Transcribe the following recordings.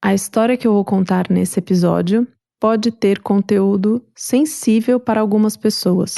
A história que eu vou contar nesse episódio pode ter conteúdo sensível para algumas pessoas.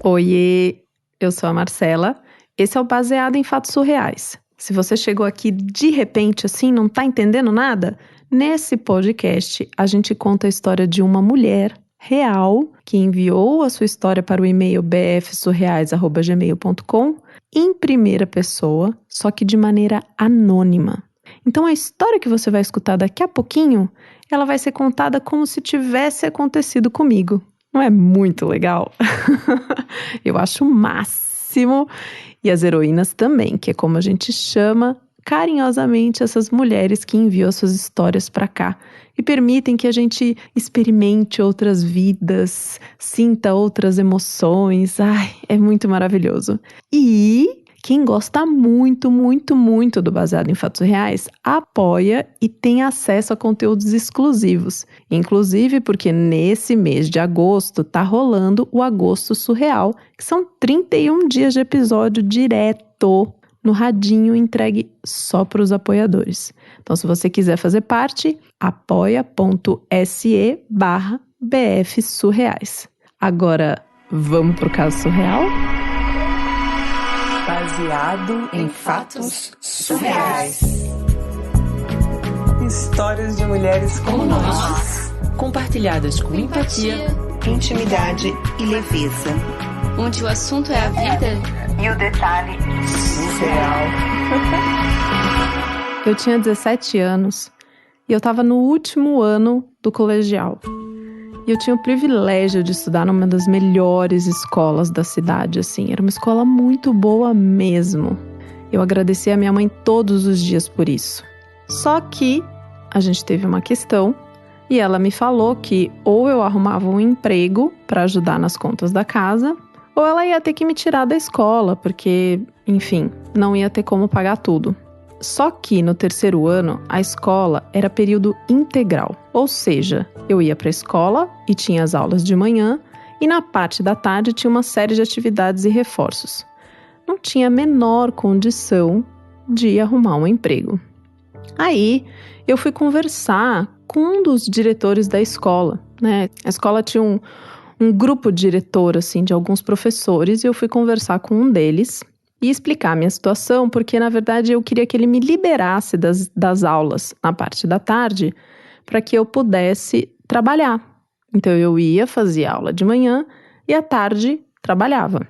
Oiê, eu sou a Marcela. Esse é o Baseado em Fatos Surreais. Se você chegou aqui de repente assim, não tá entendendo nada, nesse podcast a gente conta a história de uma mulher real que enviou a sua história para o e-mail bfsurreais@gmail.com em primeira pessoa, só que de maneira anônima. Então a história que você vai escutar daqui a pouquinho, ela vai ser contada como se tivesse acontecido comigo. Não é muito legal? Eu acho o máximo. E as heroínas também, que é como a gente chama carinhosamente essas mulheres que enviam suas histórias para cá e permitem que a gente experimente outras vidas, sinta outras emoções. Ai, é muito maravilhoso. E quem gosta muito, muito, muito do Baseado em Fatos Reais, apoia e tem acesso a conteúdos exclusivos. Inclusive porque nesse mês de agosto tá rolando o Agosto Surreal, que são 31 dias de episódio direto no radinho entregue só para os apoiadores. Então, se você quiser fazer parte, apoia.se/bfsurreais. Agora, vamos pro caso surreal? Baseado em fatos surreais. Histórias de mulheres como nós, compartilhadas com empatia, intimidade e leveza. Onde o assunto é a vida e o detalhe surreal. Eu tinha 17 anos e eu estava no último ano do colegial. E eu tinha o privilégio de estudar numa das melhores escolas da cidade, assim. Era uma escola muito boa mesmo. Eu agradeci a minha mãe todos os dias por isso. Só que a gente teve uma questão e ela me falou que ou eu arrumava um emprego para ajudar nas contas da casa, ou ela ia ter que me tirar da escola, porque, enfim, não ia ter como pagar tudo. Só que no terceiro ano, a escola era período integral. Ou seja, eu ia para a escola e tinha as aulas de manhã, e na parte da tarde tinha uma série de atividades e reforços. Não tinha a menor condição de arrumar um emprego. Aí, eu fui conversar com um dos diretores da escola, né? A escola tinha um grupo diretor, assim, de alguns professores, e eu fui conversar com um deles e explicar a minha situação, porque, na verdade, eu queria que ele me liberasse das aulas na parte da tarde para que eu pudesse trabalhar. Então, eu ia fazer aula de manhã e à tarde trabalhava.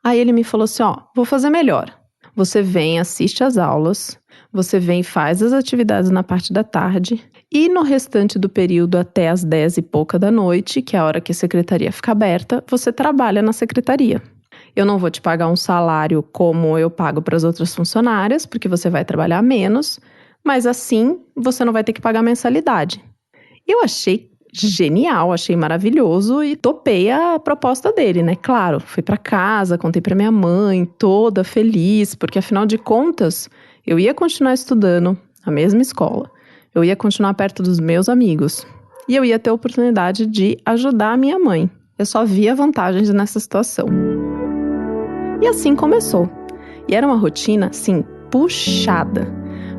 Aí ele me falou assim, vou fazer melhor. Você vem, assiste às aulas, você vem e faz as atividades na parte da tarde e no restante do período até as 10 e pouca da noite, que é a hora que a secretaria fica aberta, você trabalha na secretaria. Eu não vou te pagar um salário como eu pago para as outras funcionárias, porque você vai trabalhar menos, mas assim você não vai ter que pagar mensalidade. Eu achei genial, achei maravilhoso e topei a proposta dele, né? Claro, fui para casa, contei para minha mãe, toda feliz, porque afinal de contas, eu ia continuar estudando na mesma escola, eu ia continuar perto dos meus amigos e eu ia ter a oportunidade de ajudar a minha mãe. Eu só via vantagens nessa situação. E assim começou. E era uma rotina, assim, puxada.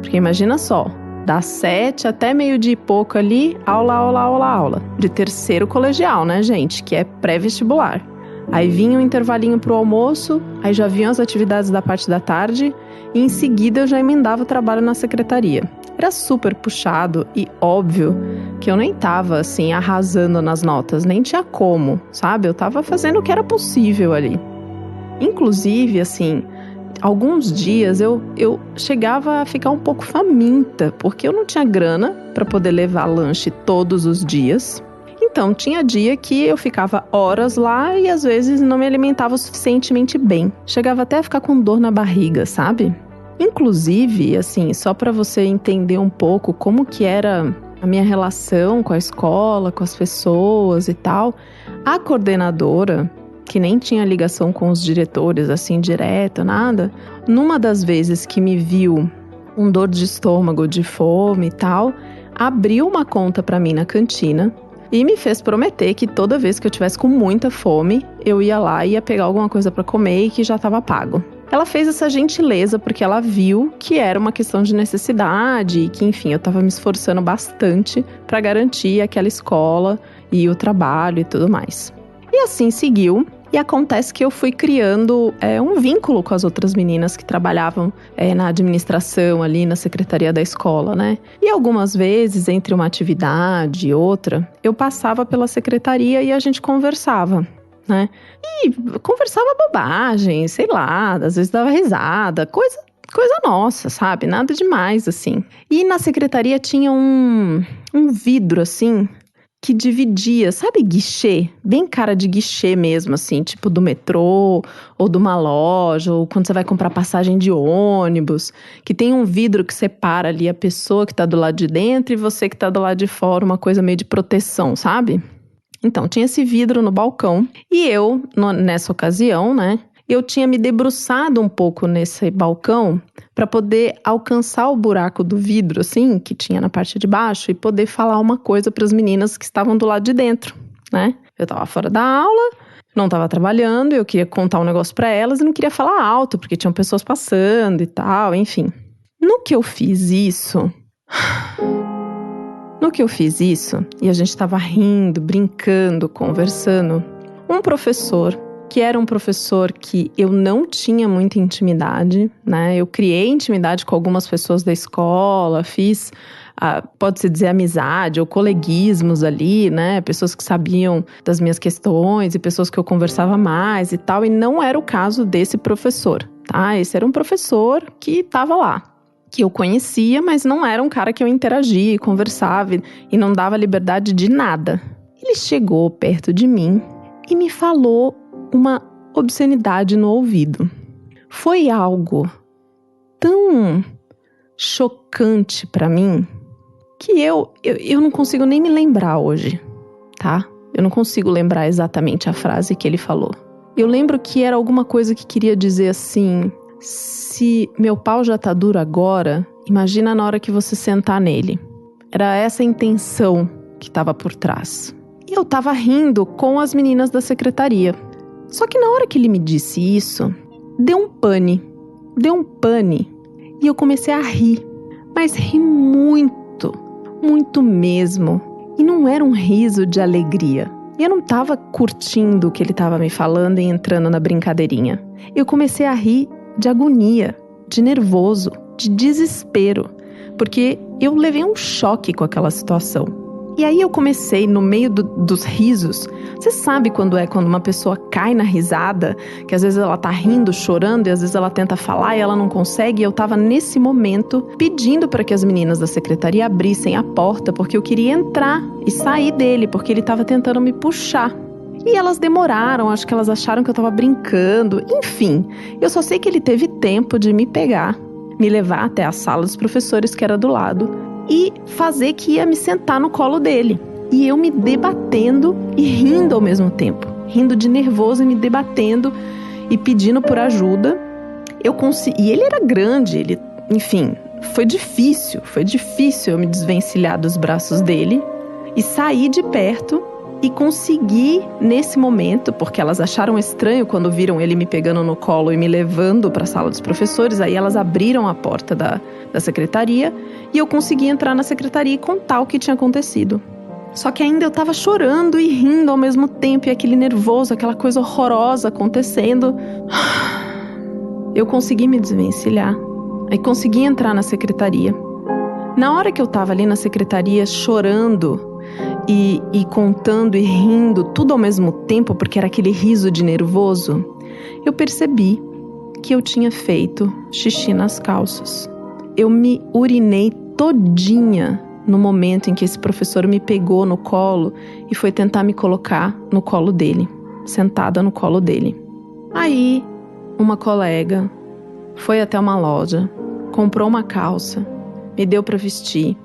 Porque imagina só, das 7 até meio-dia e pouco ali, aula. De terceiro colegial, né, gente? Que é pré-vestibular. Aí vinha um intervalinho pro almoço, aí já vinham as atividades da parte da tarde, e em seguida eu já emendava o trabalho na secretaria. Era super puxado e óbvio que eu nem tava, assim, arrasando nas notas, nem tinha como, sabe? Eu tava fazendo o que era possível ali. Inclusive, assim, alguns dias eu chegava a ficar um pouco faminta, porque eu não tinha grana para poder levar lanche todos os dias. Então, tinha dia que eu ficava horas lá e às vezes não me alimentava o suficientemente bem. Chegava até a ficar com dor na barriga, sabe? Inclusive, assim, só para você entender um pouco como que era a minha relação com a escola, com as pessoas e tal, a coordenadora, que nem tinha ligação com os diretores, assim, direta, nada, numa das vezes que me viu com dor de estômago, de fome e tal, abriu uma conta para mim na cantina e me fez prometer que toda vez que eu tivesse com muita fome, eu ia lá e ia pegar alguma coisa para comer e que já estava pago. Ela fez essa gentileza porque ela viu que era uma questão de necessidade e que, enfim, eu estava me esforçando bastante para garantir aquela escola e o trabalho e tudo mais. E assim seguiu. E acontece que eu fui criando um vínculo com as outras meninas que trabalhavam na administração ali, na secretaria da escola, né? E algumas vezes, entre uma atividade e outra, eu passava pela secretaria e a gente conversava, né? E conversava bobagem, sei lá, às vezes dava risada, coisa nossa, sabe? Nada demais, assim. E na secretaria tinha um vidro, assim, que dividia, sabe, guichê? Bem cara de guichê mesmo, assim, tipo do metrô, ou de uma loja, ou quando você vai comprar passagem de ônibus, que tem um vidro que separa ali a pessoa que tá do lado de dentro e você que tá do lado de fora, uma coisa meio de proteção, sabe? Então, tinha esse vidro no balcão, e eu, nessa ocasião, né, eu tinha me debruçado um pouco nesse balcão para poder alcançar o buraco do vidro, assim, que tinha na parte de baixo, e poder falar uma coisa para as meninas que estavam do lado de dentro, né? Eu estava fora da aula, não estava trabalhando, eu queria contar um negócio para elas e não queria falar alto, porque tinham pessoas passando e tal, enfim. No que eu fiz isso, e a gente estava rindo, brincando, conversando, um professor, que era um professor que eu não tinha muita intimidade, né? Eu criei intimidade com algumas pessoas da escola, fiz, pode-se dizer, amizade ou coleguismos ali, né? Pessoas que sabiam das minhas questões e pessoas que eu conversava mais e tal, e não era o caso desse professor, tá? Esse era um professor que estava lá, que eu conhecia, mas não era um cara que eu interagia, conversava e não dava liberdade de nada. Ele chegou perto de mim e me falou uma obscenidade no ouvido. Foi algo tão chocante pra mim que eu não consigo nem me lembrar hoje, tá? Eu não consigo lembrar exatamente a frase que ele falou. Eu lembro que era alguma coisa que queria dizer assim: se meu pau já tá duro agora, imagina na hora que você sentar nele. Era essa a intenção que estava por trás. E eu tava rindo com as meninas da secretaria. Só que na hora que ele me disse isso, deu um pane. E eu comecei a rir. Mas ri muito, muito mesmo. E não era um riso de alegria. E eu não tava curtindo o que ele tava me falando e entrando na brincadeirinha. Eu comecei a rir de agonia, de nervoso, de desespero. Porque eu levei um choque com aquela situação. E aí eu comecei, no meio dos risos, você sabe quando uma pessoa cai na risada, que às vezes ela tá rindo, chorando, e às vezes ela tenta falar e ela não consegue, e eu tava nesse momento pedindo para que as meninas da secretaria abrissem a porta, porque eu queria entrar e sair dele, porque ele tava tentando me puxar. E elas demoraram, acho que elas acharam que eu tava brincando, enfim, eu só sei que ele teve tempo de me pegar, me levar até a sala dos professores, que era do lado, e fazer que ia me sentar no colo dele. E eu me debatendo e rindo ao mesmo tempo. Rindo de nervoso e me debatendo e pedindo por ajuda. E ele era grande, enfim, foi difícil eu me desvencilhar dos braços dele e sair de perto e conseguir nesse momento, porque elas acharam estranho quando viram ele me pegando no colo e me levando para a sala dos professores, aí elas abriram a porta da secretaria e eu consegui entrar na secretaria e contar o que tinha acontecido. Só que ainda eu tava chorando e rindo ao mesmo tempo, e aquele nervoso, aquela coisa horrorosa acontecendo. Eu consegui me desvencilhar, aí consegui entrar na secretaria. Na hora que eu tava ali na secretaria chorando e contando e rindo, tudo ao mesmo tempo, porque era aquele riso de nervoso, eu percebi que eu tinha feito xixi nas calças. Eu me urinei todinha no momento em que esse professor me pegou no colo e foi tentar me colocar no colo dele, sentada no colo dele. Aí, uma colega foi até uma loja, comprou uma calça, me deu para vestir.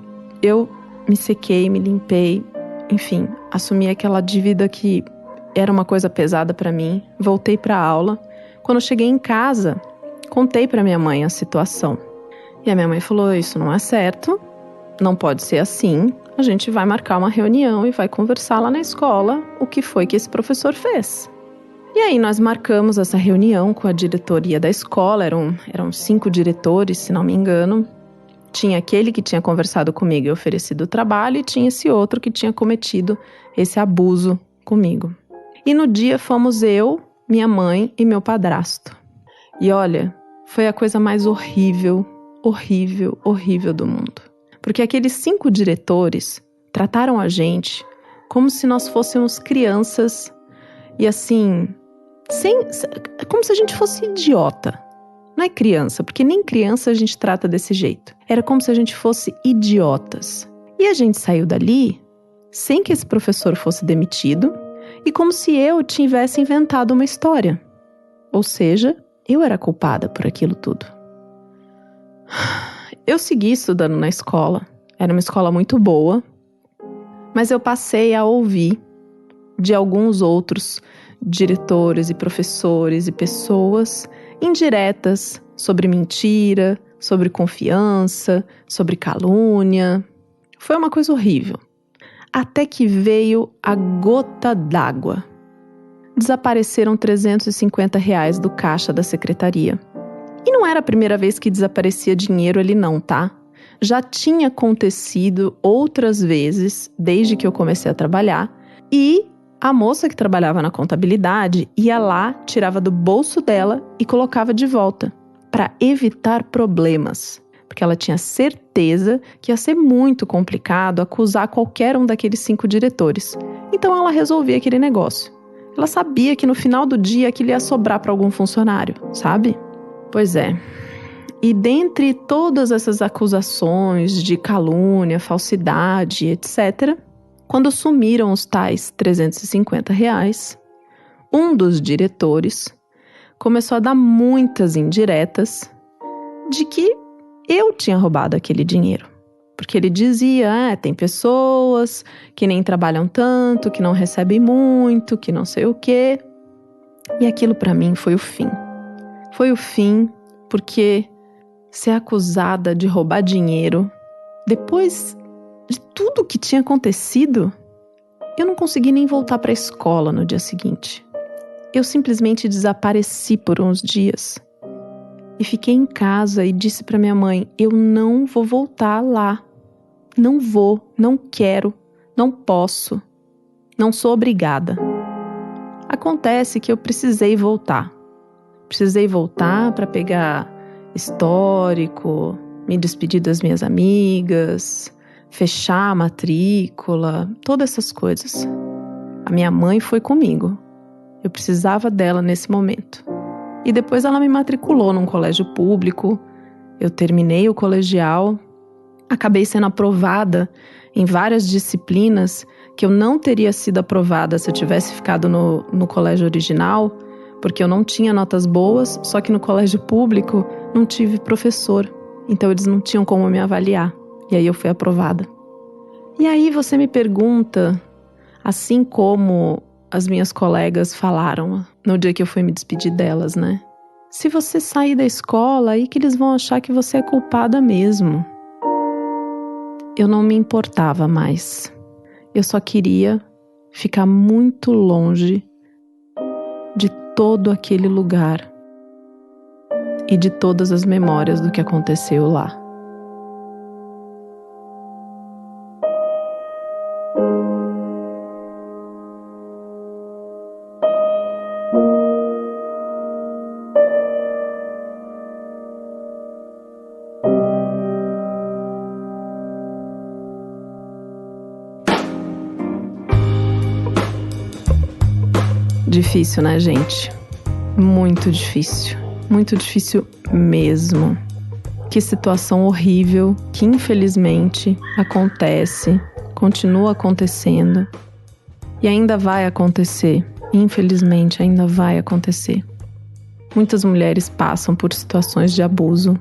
Eu me sequei, me limpei, enfim, assumi aquela dívida que era uma coisa pesada para mim. Voltei para a aula. Quando eu cheguei em casa, contei para minha mãe a situação. E a minha mãe falou: isso não é certo, não pode ser assim. A gente vai marcar uma reunião e vai conversar lá na escola o que foi que esse professor fez. E aí nós marcamos essa reunião com a diretoria da escola, eram 5 diretores, se não me engano. Tinha aquele que tinha conversado comigo e oferecido o trabalho, e tinha esse outro que tinha cometido esse abuso comigo. E no dia fomos eu, minha mãe e meu padrasto. E olha, foi a coisa mais horrível do mundo. Porque aqueles 5 diretores trataram a gente como se nós fôssemos crianças e assim, como se a gente fosse idiota. Não é criança, porque nem criança a gente trata desse jeito. Era como se a gente fosse idiotas. E a gente saiu dali sem que esse professor fosse demitido e como se eu tivesse inventado uma história. Ou seja, eu era culpada por aquilo tudo. Eu segui estudando na escola. Era uma escola muito boa. Mas eu passei a ouvir de alguns outros diretores e professores e pessoas indiretas sobre mentira, sobre confiança, sobre calúnia. Foi uma coisa horrível. Até que veio a gota d'água. Desapareceram R$350 do caixa da secretaria. E não era a primeira vez que desaparecia dinheiro ali não, tá? Já tinha acontecido outras vezes, desde que eu comecei a trabalhar, e a moça que trabalhava na contabilidade ia lá, tirava do bolso dela e colocava de volta, para evitar problemas. Porque ela tinha certeza que ia ser muito complicado acusar qualquer um daqueles 5 diretores. Então ela resolvia aquele negócio. Ela sabia que no final do dia aquilo ia sobrar para algum funcionário, sabe? Pois é. E dentre todas essas acusações de calúnia, falsidade, etc., quando sumiram os tais R$350, um dos diretores começou a dar muitas indiretas de que eu tinha roubado aquele dinheiro. Porque ele dizia, tem pessoas que nem trabalham tanto, que não recebem muito, que não sei o quê. E aquilo para mim foi o fim. Foi o fim porque ser acusada de roubar dinheiro, depois de tudo que tinha acontecido, eu não consegui nem voltar para a escola no dia seguinte. Eu simplesmente desapareci por uns dias. E fiquei em casa e disse para minha mãe, eu não vou voltar lá. Não vou, não quero, não posso. Não sou obrigada. Acontece que eu precisei voltar. Precisei voltar para pegar histórico, me despedir das minhas amigas, fechar a matrícula, todas essas coisas. A minha mãe foi comigo. Eu precisava dela nesse momento. E depois ela me matriculou num colégio público. Eu terminei o colegial. Acabei sendo aprovada em várias disciplinas que eu não teria sido aprovada se eu tivesse ficado no colégio original, porque eu não tinha notas boas, só que no colégio público não tive professor. Então eles não tinham como me avaliar. E aí eu fui aprovada. E aí você me pergunta, assim como as minhas colegas falaram no dia que eu fui me despedir delas, né? Se você sair da escola, aí que eles vão achar que você é culpada mesmo. Eu não me importava mais. Eu só queria ficar muito longe de todo aquele lugar e de todas as memórias do que aconteceu lá. Difícil, né, gente? Muito difícil. Muito difícil mesmo. Que situação horrível que, infelizmente, acontece, continua acontecendo e ainda vai acontecer. Infelizmente, ainda vai acontecer. Muitas mulheres passam por situações de abuso.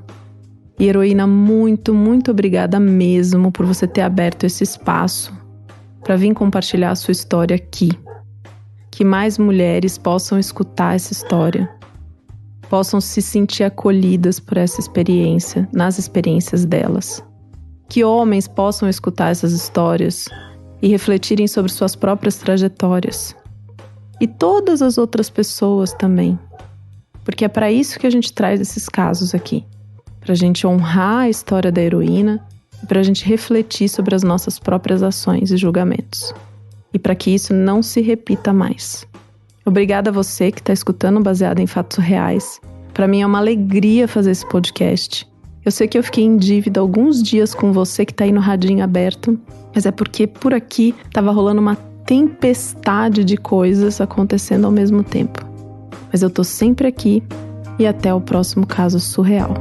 E, Heroína, muito, muito obrigada mesmo por você ter aberto esse espaço para vir compartilhar a sua história aqui. Que mais mulheres possam escutar essa história, possam se sentir acolhidas por essa experiência, nas experiências delas. Que homens possam escutar essas histórias e refletirem sobre suas próprias trajetórias. E todas as outras pessoas também. Porque é para isso que a gente traz esses casos aqui. Para a gente honrar a história da heroína e para a gente refletir sobre as nossas próprias ações e julgamentos. E para que isso não se repita mais. Obrigada a você que está escutando Baseado em Fatos Reais. Para mim é uma alegria fazer esse podcast. Eu sei que eu fiquei em dívida alguns dias com você que está aí no radinho aberto, mas é porque por aqui estava rolando uma tempestade de coisas acontecendo ao mesmo tempo. Mas eu tô sempre aqui e até o próximo caso surreal.